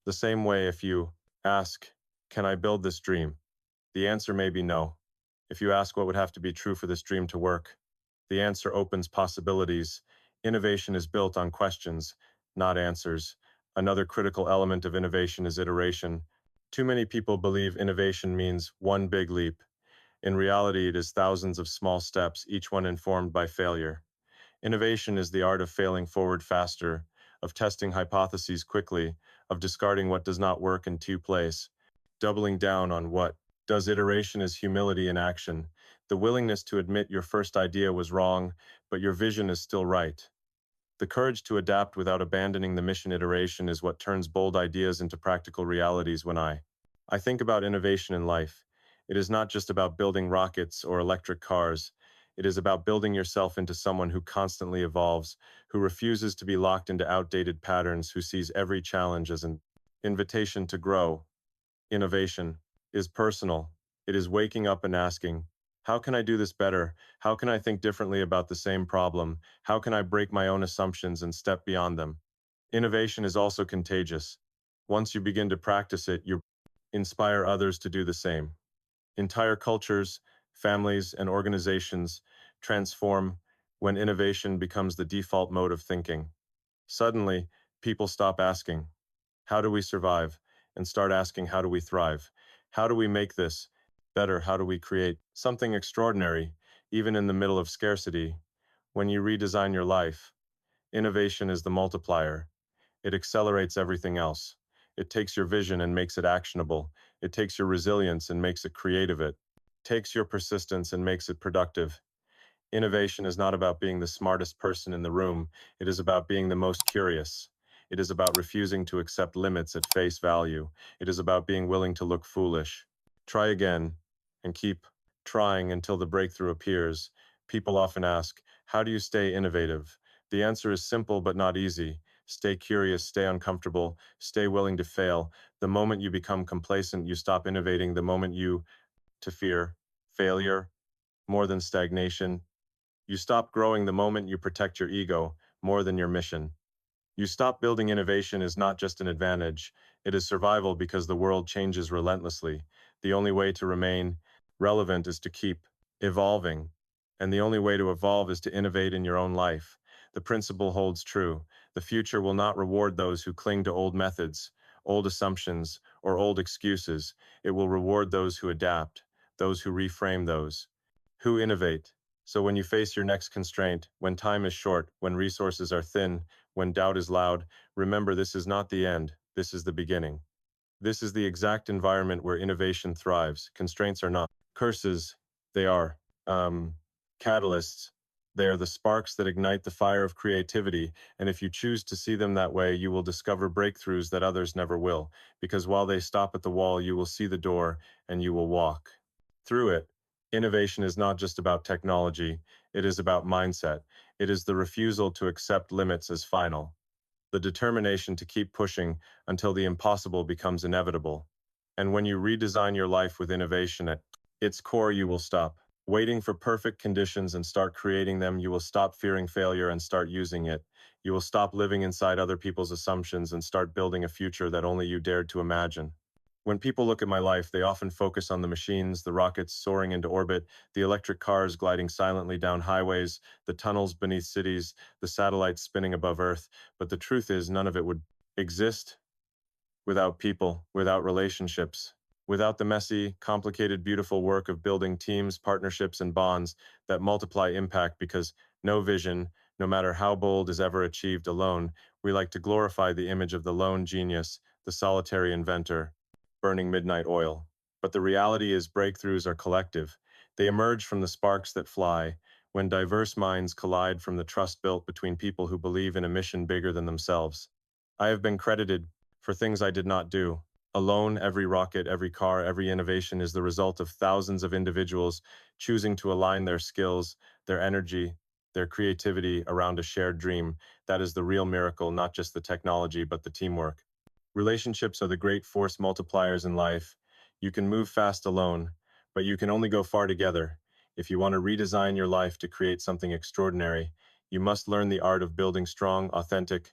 Speaker 1: the same way. If you ask, can I build this dream? The answer may be no. If you ask what would have to be true for this dream to work, the answer opens possibilities. Innovation is built on questions, not answers. Another critical element of innovation is iteration. Too many people believe innovation means one big leap. In reality, it is thousands of small steps, each one informed by failure. Innovation is the art of failing forward faster, of testing hypotheses quickly, of discarding what does not work in two place, doubling down on what does. Iteration is humility in action, the willingness to admit your first idea was wrong, but your vision is still right. The courage to adapt without abandoning the mission. Iteration is what turns bold ideas into practical realities. When I think about innovation in life, it is not just about building rockets or electric cars. It is about building yourself into someone who constantly evolves, who refuses to be locked into outdated patterns, who sees every challenge as an invitation to grow. Innovation is personal. It is waking up and asking, how can I do this better? How can I think differently about the same problem? How can I break my own assumptions and step beyond them? Innovation is also contagious. Once you begin to practice it, you inspire others to do the same. Entire cultures, families, and organizations transform when innovation becomes the default mode of thinking. Suddenly, people stop asking, how do we survive, and start asking, how do we thrive? How do we make this better? How do we create something extraordinary, even in the middle of scarcity? When you redesign your life, innovation is the multiplier. It accelerates everything else. It takes your vision and makes it actionable. It takes your resilience and makes it creative. It takes your persistence and makes it productive. Innovation is not about being the smartest person in the room. It is about being the most curious. It is about refusing to accept limits at face value. It is about being willing to look foolish. Try again and keep trying until the breakthrough appears. People often ask, how do you stay innovative? The answer is simple but not easy. Stay curious, stay uncomfortable, stay willing to fail. The moment you become complacent, you stop innovating. The moment you to fear failure more than stagnation, you stop growing the moment you protect your ego more than your mission. You stop building. Innovation is not just an advantage, it is survival because the world changes relentlessly. The only way to remain relevant is to keep evolving. And the only way to evolve is to innovate in your own life. The principle holds true. The future will not reward those who cling to old methods, old assumptions, or old excuses. It will reward those who adapt, those who reframe, those who innovate. So when you face your next constraint, when time is short, when resources are thin, when doubt is loud, remember this is not the end, this is the beginning. This is the exact environment where innovation thrives. Constraints are not curses, they are um, catalysts. They are the sparks that ignite the fire of creativity, and if you choose to see them that way, you will discover breakthroughs that others never will, because while they stop at the wall, you will see the door, and you will walk through it. Innovation is not just about technology, it is about mindset. It is the refusal to accept limits as final, the determination to keep pushing until the impossible becomes inevitable. And when you redesign your life with innovation at its core, you will stop waiting for perfect conditions and start creating them. You will stop fearing failure and start using it. You will stop living inside other people's assumptions and start building a future that only you dared to imagine. When people look at my life, they often focus on the machines, the rockets soaring into orbit, the electric cars gliding silently down highways, the tunnels beneath cities, the satellites spinning above Earth. But the truth is, none of it would exist without people, without relationships, without the messy, complicated, beautiful work of building teams, partnerships, and bonds that multiply impact, because no vision, no matter how bold, is ever achieved alone. We like to glorify the image of the lone genius, the solitary inventor, burning midnight oil. But the reality is breakthroughs are collective. They emerge from the sparks that fly, when diverse minds collide, from the trust built between people who believe in a mission bigger than themselves. I have been credited for things I did not do. Alone, every rocket, every car, every innovation is the result of thousands of individuals choosing to align their skills, their energy, their creativity around a shared dream. That is the real miracle, not just the technology, but the teamwork. Relationships are the great force multipliers in life. You can move fast alone, but you can only go far together. If you want to redesign your life to create something extraordinary, you must learn the art of building strong, authentic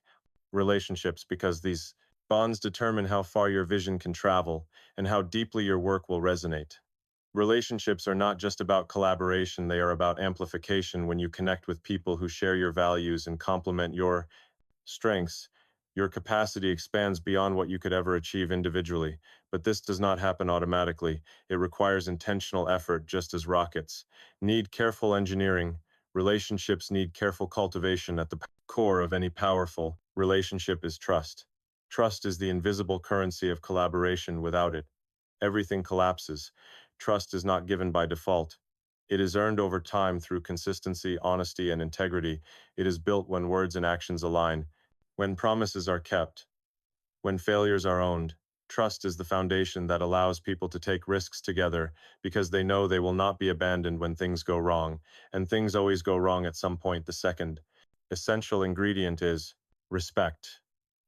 Speaker 1: relationships, because these bonds determine how far your vision can travel and how deeply your work will resonate. Relationships are not just about collaboration, they are about amplification. When you connect with people who share your values and complement your strengths, your capacity expands beyond what you could ever achieve individually. But this does not happen automatically. It requires intentional effort, just as rockets need careful engineering. Relationships need careful cultivation. At the core of any powerful relationship is trust. Trust is the invisible currency of collaboration. Without it, everything collapses. Trust is not given by default. It is earned over time through consistency, honesty, and integrity. It is built when words and actions align, when promises are kept, when failures are owned. Trust is the foundation that allows people to take risks together, because they know they will not be abandoned when things go wrong, and things always go wrong at some point. The second essential ingredient is respect.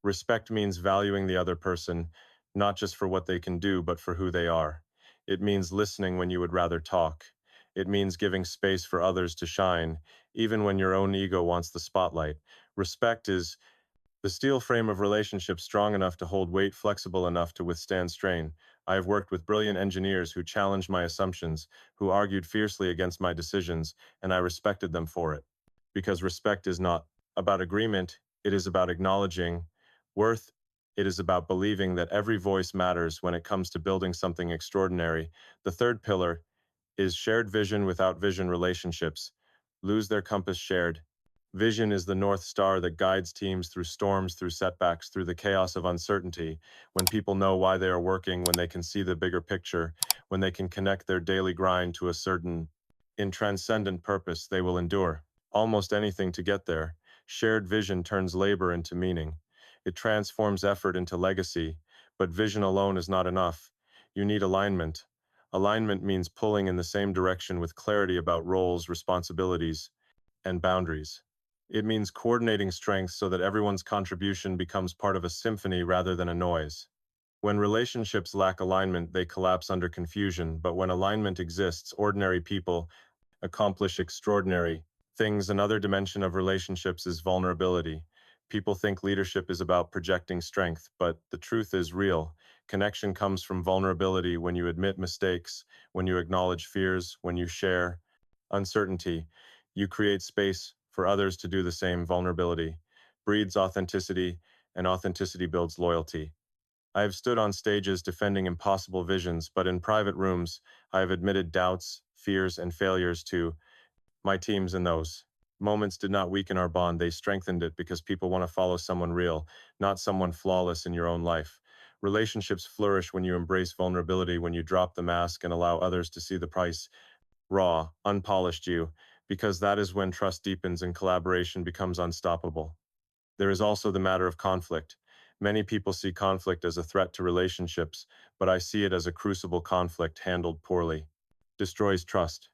Speaker 1: Respect means valuing the other person, not just for what they can do, but for who they are. It means listening when you would rather talk. It means giving space for others to shine, even when your own ego wants the spotlight. Respect is the steel frame of relationships, strong enough to hold weight, flexible enough to withstand strain. I have worked with brilliant engineers who challenged my assumptions, who argued fiercely against my decisions, and I respected them for it. Because respect is not about agreement, it is about acknowledging worth. It is about believing that every voice matters when it comes to building something extraordinary. The third pillar is shared vision without vision relationships. Lose their compass shared. Vision is the North Star that guides teams through storms, through setbacks, through the chaos of uncertainty. When people know why they are working, when they can see the bigger picture, when they can connect their daily grind to a certain, transcendent purpose, they will endure almost anything to get there. Shared vision turns labor into meaning. It transforms effort into legacy, but vision alone is not enough. You need alignment. Alignment means pulling in the same direction with clarity about roles, responsibilities, and boundaries. It means coordinating strengths so that everyone's contribution becomes part of a symphony rather than a noise. When relationships lack alignment, they collapse under confusion, but when alignment exists, ordinary people accomplish extraordinary things. Another dimension of relationships is vulnerability. People think leadership is about projecting strength, but the truth is real. Connection comes from vulnerability when you admit mistakes, when you acknowledge fears, when you share uncertainty. You create space for others to do the same. Vulnerability breeds authenticity, and authenticity builds loyalty. I have stood on stages defending impossible visions, but in private rooms, I have admitted doubts, fears, and failures to my teams, and those moments did not weaken our bond, they strengthened it because people want to follow someone real, not someone flawless in your own life. Relationships flourish when you embrace vulnerability, when you drop the mask and allow others to see the price, raw, unpolished you, because that is when trust deepens and collaboration becomes unstoppable. There is also the matter of conflict. Many people see conflict as a threat to relationships, but I see it as a crucible. Conflict handled poorly destroys trust.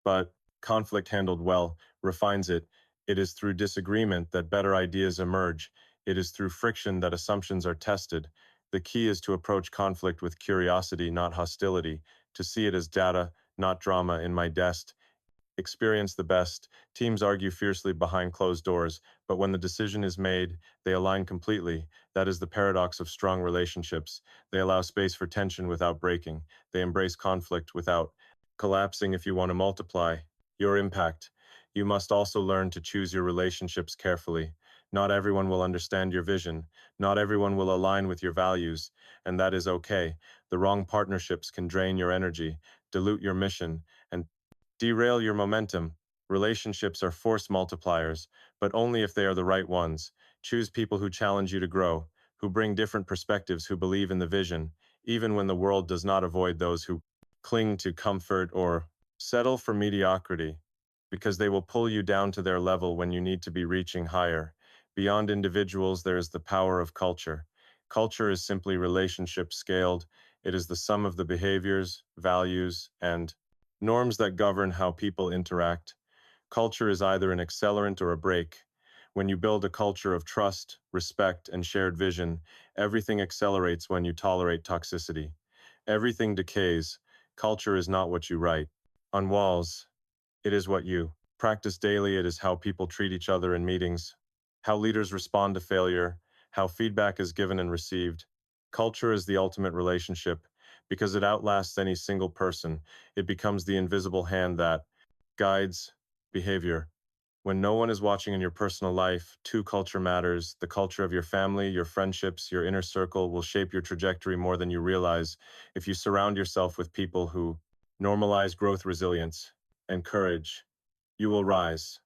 Speaker 1: But conflict handled well refines it. It is through disagreement that better ideas emerge. It is through friction that assumptions are tested. The key is to approach conflict with curiosity, not hostility, to see it as data, not drama. In my desk experience the best. Teams argue fiercely behind closed doors, but when the decision is made, they align completely. That is the paradox of strong relationships. They allow space for tension without breaking. They embrace conflict without collapsing. If you want to multiply your impact, you must also learn to choose your relationships carefully. Not everyone will understand your vision. Not everyone will align with your values, and that is okay. The wrong partnerships can drain your energy, dilute your mission, and derail your momentum. Relationships are force multipliers, but only if they are the right ones. Choose people who challenge you to grow, who bring different perspectives, who believe in the vision, even when the world does not. Avoid those who cling to comfort or settle for mediocrity, because they will pull you down to their level when you need to be reaching higher. Beyond individuals, there is the power of culture. Culture is simply relationships scaled. It is the sum of the behaviors, values, and norms that govern how people interact. Culture is either an accelerant or a brake. When you build a culture of trust, respect, and shared vision, everything accelerates. When you tolerate toxicity, everything decays. Culture is not what you write on walls, it is what you practice daily. It is how people treat each other in meetings, how leaders respond to failure, how feedback is given and received. Culture is the ultimate relationship because it outlasts any single person. It becomes the invisible hand that guides behavior. When no one is watching in your personal life, culture matters. The culture of your family, your friendships, your inner circle will shape your trajectory more than you realize. If you surround yourself with people who normalize growth, resilience, and courage, you will rise.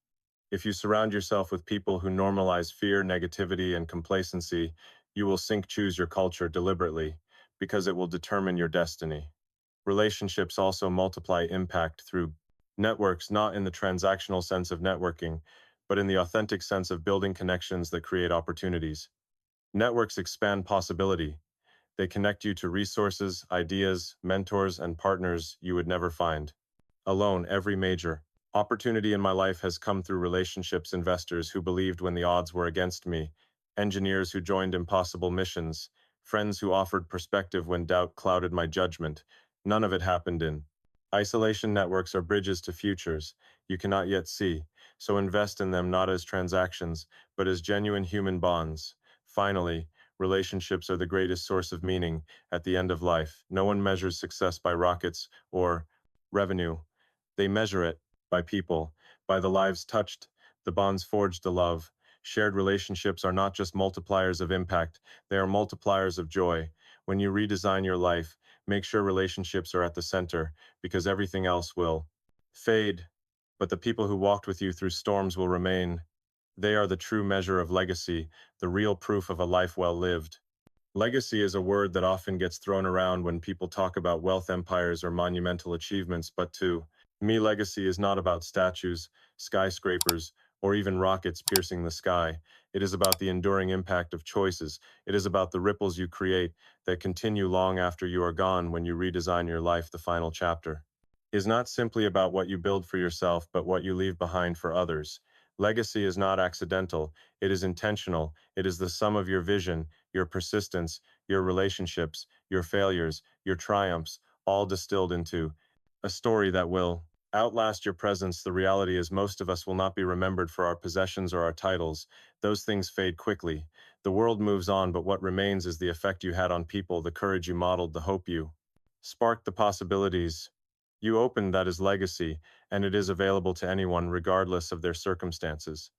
Speaker 1: If you surround yourself with people who normalize fear, negativity, and complacency, you will sink. Choose your culture deliberately because it will determine your destiny. Relationships also multiply impact through networks, not in the transactional sense of networking, but in the authentic sense of building connections that create opportunities. Networks expand possibility. They connect you to resources, ideas, mentors, and partners you would never find alone. Every major opportunity in my life has come through relationships. Investors who believed when the odds were against me, engineers who joined impossible missions, friends who offered perspective when doubt clouded my judgment. None of it happened in isolation. Networks are bridges to futures you cannot yet see, so invest in them not as transactions, but as genuine human bonds. Finally, relationships are the greatest source of meaning at the end of life. No one measures success by rockets or revenue. They measure it by people, by the lives touched, the bonds forged, the love Shared relationships are not just multipliers of impact, they are multipliers of joy. When you redesign your life, make sure relationships are at the center, because everything else will fade. But the people who walked with you through storms will remain. They are the true measure of legacy, the real proof of a life well lived. Legacy is a word that often gets thrown around when people talk about wealth empires or monumental achievements, but to me, legacy is not about statues, skyscrapers, or even rockets piercing the sky. It is about the enduring impact of choices. It is about the ripples you create that continue long after you are gone when you redesign your life. The final chapter is not simply about what you build for yourself, but what you leave behind for others. Legacy is not accidental, it is intentional. It is the sum of your vision, your persistence, your relationships, your failures, your triumphs, all distilled into a story that will outlast your presence. The reality is, most of us will not be remembered for our possessions or our titles. Those things fade quickly. The world moves on, but what remains is the effect you had on people, the courage you modeled, the hope you sparked, the possibilities you opened. That is legacy, and it is available to anyone, regardless of their circumstances.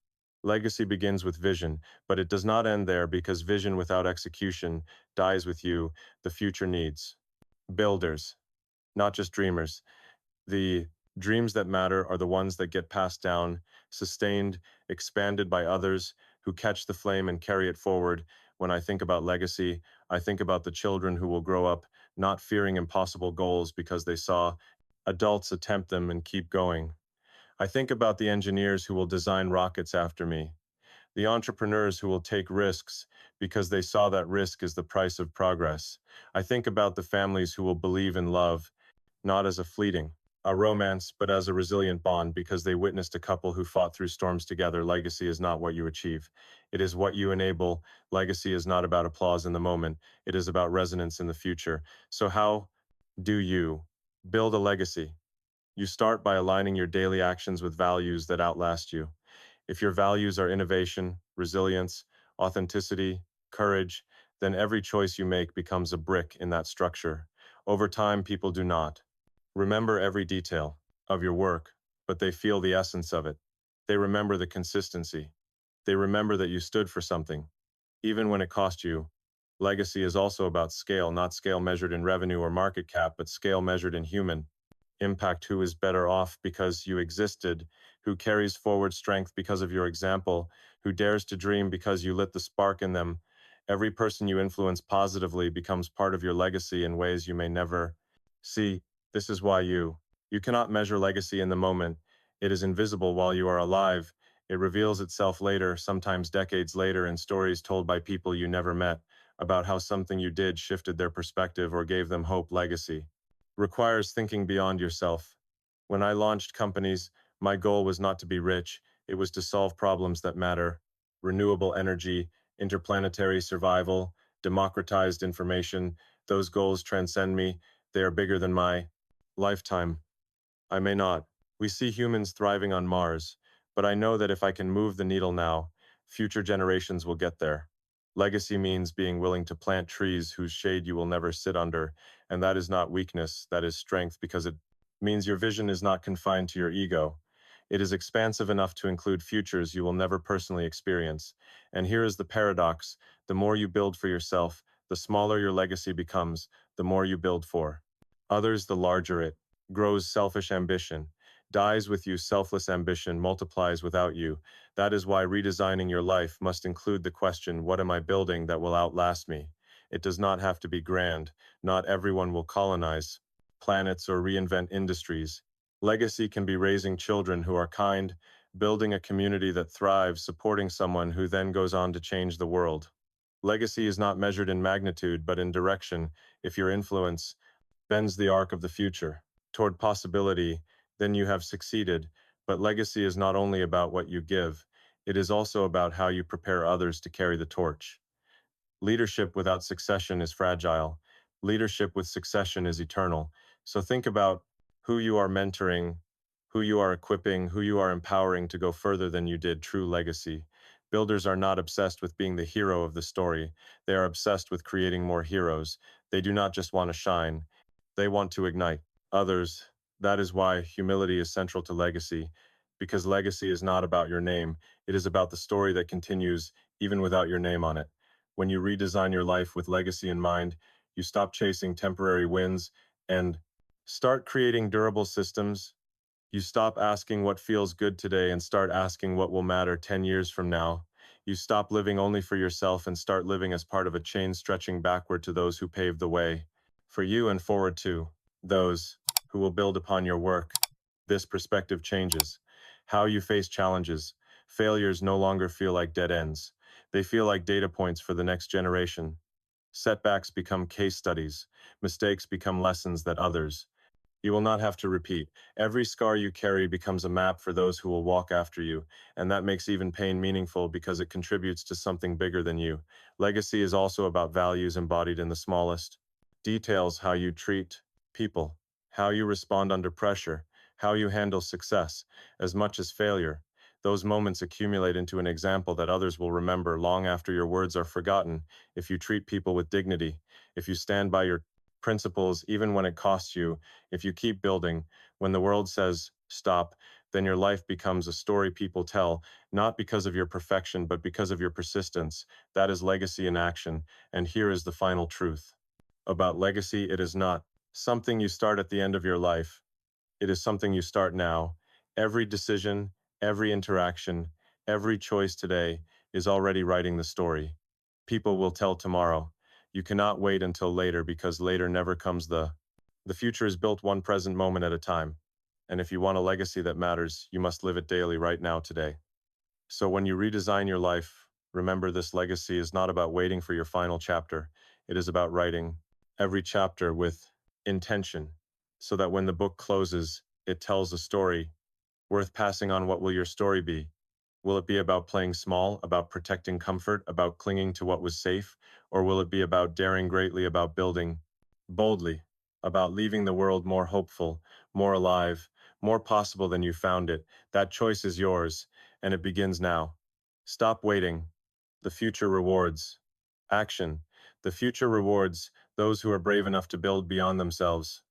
Speaker 1: Legacy begins with vision, but it does not end there, because vision without execution dies with you. The future needs builders, not just dreamers. The dreams that matter are the ones that get passed down, sustained, expanded by others who catch the flame and carry it forward. When I think about legacy, I think about the children who will grow up not fearing impossible goals because they saw adults attempt them and keep going. I think about the engineers who will design rockets after me, the entrepreneurs who will take risks because they saw that risk is the price of progress. I think about the families who will believe in love, not as a romance, but as a resilient bond, because they witnessed a couple who fought through storms together. Legacy is not what you achieve, it is what you enable. Legacy is not about applause in the moment, it is about resonance in the future. So, how do you build a legacy? You start by aligning your daily actions with values that outlast you. If your values are innovation, resilience, authenticity, courage, then every choice you make becomes a brick in that structure. Over time, people do not remember every detail of your work, but they feel the essence of it. They remember the consistency. They remember that you stood for something, even when it cost you. Legacy is also about scale, not scale measured in revenue or market cap, but scale measured in human impact. Who is better off because you existed, who carries forward strength because of your example, who dares to dream because you lit the spark in them. Every person you influence positively becomes part of your legacy in ways you may never see. This is why you cannot measure legacy in the moment. It is invisible while you are alive. It reveals itself later, sometimes decades later, in stories told by people you never met, about how something you did shifted their perspective or gave them hope. Legacy requires thinking beyond yourself. When I launched companies, my goal was not to be rich, it was to solve problems that matter: renewable energy, interplanetary survival, democratized information. Those goals transcend me, they are bigger than my lifetime. I may not. We see humans thriving on Mars, but I know that if I can move the needle now, future generations will get there. Legacy means being willing to plant trees whose shade you will never sit under, and that is not weakness, that is strength, because it means your vision is not confined to your ego. It is expansive enough to include futures you will never personally experience. And here is the paradox: the more you build for yourself, the smaller your legacy becomes; the more you build for others, the larger it grows. Selfish ambition dies with you, selfless ambition multiplies without you. That is why redesigning your life must include the question: what am I building that will outlast me? It does not have to be grand. Not everyone will colonize planets or reinvent industries. Legacy can be raising children who are kind, building a community that thrives, supporting someone who then goes on to change the world. Legacy is not measured in magnitude, but in direction. If your influence bends the arc of the future toward possibility, then you have succeeded. But legacy is not only about what you give, it is also about how you prepare others to carry the torch. Leadership without succession is fragile. Leadership with succession is eternal. So think about who you are mentoring, who you are equipping, who you are empowering to go further than you did. True legacy builders are not obsessed with being the hero of the story. They are obsessed with creating more heroes. They do not just want to shine, they want to ignite others. That is why humility is central to legacy. because legacy is not about your name. It is about the story that continues even without your name on it. When you redesign your life with legacy in mind, you stop chasing temporary wins and start creating durable systems. You stop asking what feels good today and start asking what will matter 10 years from now. You stop living only for yourself and start living as part of a chain stretching backward to those who paved the way for you and forward to those who will build upon your work. This perspective changes how you face challenges. Failures no longer feel like dead ends. They feel like data points for the next generation. Setbacks become case studies. Mistakes become lessons that others you will not have to repeat. Every scar you carry becomes a map for those who will walk after you, and that makes even pain meaningful because it contributes to something bigger than you. Legacy is also about values embodied in the smallest details: how you treat people, how you respond under pressure, how you handle success, as much as failure. Those moments accumulate into an example that others will remember long after your words are forgotten. If you treat people with dignity, if you stand by your principles even when it costs you, if you keep building, when the world says stop, then your life becomes a story people tell, not because of your perfection, but because of your persistence. That is legacy in action. And here is the final truth about legacy: it is not something you start at the end of your life, it is something you start now. Every decision, every interaction, every choice today is already writing the story. People will tell tomorrow. You cannot wait until later because later never comes. The future is built one present moment at a time. And if you want a legacy that matters, you must live it daily right now today. So when you redesign your life, remember this: legacy is not about waiting for your final chapter. It is about writing every chapter with intention, so that when the book closes, it tells a story worth passing on. What will your story be? Will it be about playing small, about protecting comfort, about clinging to what was safe? Or will it be about daring greatly, about building boldly, about leaving the world more hopeful, more alive, more possible than you found it? That choice is yours, and it begins now. Stop waiting. The future rewards action. The future rewards those who are brave enough to build beyond themselves.